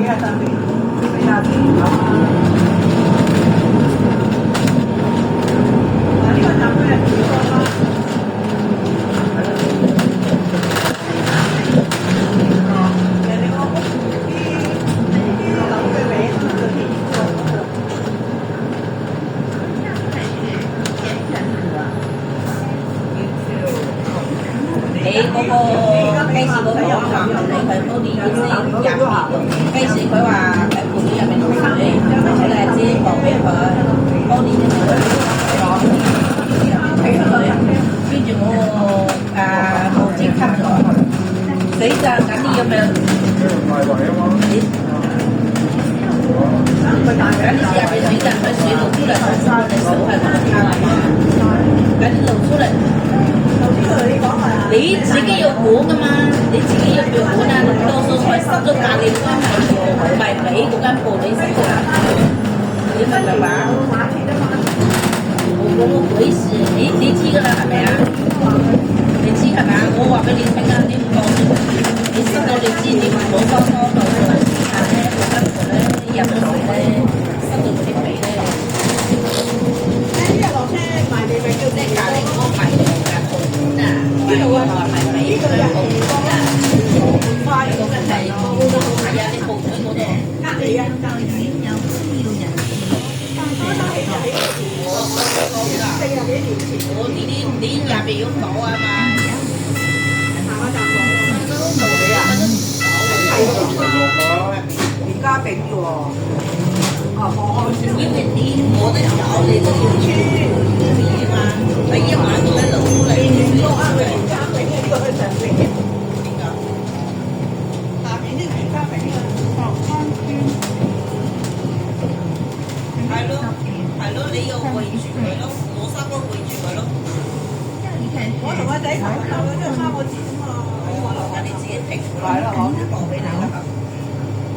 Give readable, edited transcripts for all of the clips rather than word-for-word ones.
啊，上面四啊幾啊。嗱，呢個站區係幾多啦？人哋個屋啲樓嘅名都叫天光嗰度。你嗰個雞翅嗰個話你係多啲意思入邊雞翅，佢話喺盤入邊同佢，佢咧只放俾佢多啲嘅水，睇佢，跟住我無即刻咗，死就緊要咪？緊你入邊水就喺水度出嚟，你手係咁樣緊你露出嚟。你自己要管噶嘛，你自己要管啊！多數菜濕咗隔離嗰間唔係俾嗰間鋪你食㗎，你明白嘛？我鬼事，你知㗎啦係咪啊？你知係咪啊？我話俾你聽啊，你唔講你濕到你知，你唔好收收到時間咧，嗰間鋪咧入咗水咧，濕到嗰啲味咧。呢日落車賣地咪叫即係隔離嗰個賣地嘅鋪啊！呢度啊，係咪？呢個係鋪啊！快嗰個係係啊！你鋪喺嗰度，隔離啊，隔離有需要人40幾年前，我呢啲你入邊要攞啊嘛，行下站講都冇你啊，而家俾喎，啊放開先，因為你我都有你都要出啊嘛，第一晚都喺度出嚟，都啱嘅，而家俾呢個係上邊嘅，下邊呢而家俾呢個放開先，係咯係咯，你要圍住佢咯，攞三個圍住佢咯。我同阿仔講就即係3個字啫嘛，我留你自己剔係啦，我講俾你啦。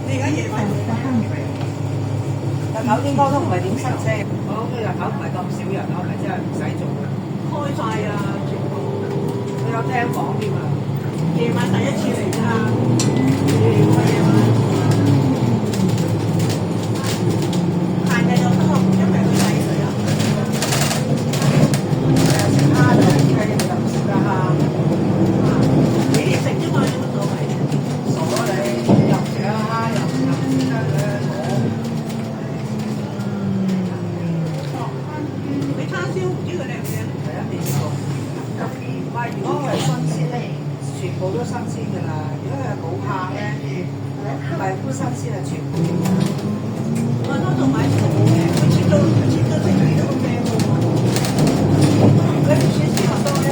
你而家夜晚日頭應該都唔係點塞車，我諗日頭唔係咁少人，我咪真係唔使做，開晒啊全部，佢有廳房添啊，夜晚第一次嚟㗎，夜晚行日又得，因為佢細水啊，食蝦就好似佢哋就唔食得蝦，你哋食啫嘛，有乜所謂？傻你又唔食得蝦又唔食得你叉燒唔知佢靚唔靚？係啊，未試過。唔係，如果佢係新鮮咧，全部都新鮮㗎啦。如果佢係冇客咧，唔係唔新鮮啊，全部。我多數買熟嘅，佢切到成皮都咁靚喎。佢唔算鮮落到嘅，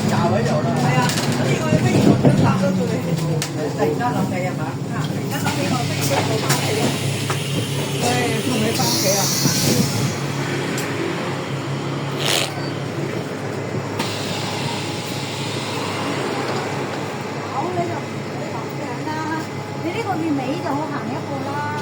炸喺度啦。係啊，咁呢個不如我都拆咗佢。突然間諗起係嘛？突然間諗起我不如都做翻嚟咯。誒，送你翻屋企啊！好，你就唔好咁樣啦。你呢個月尾就好行一個啦。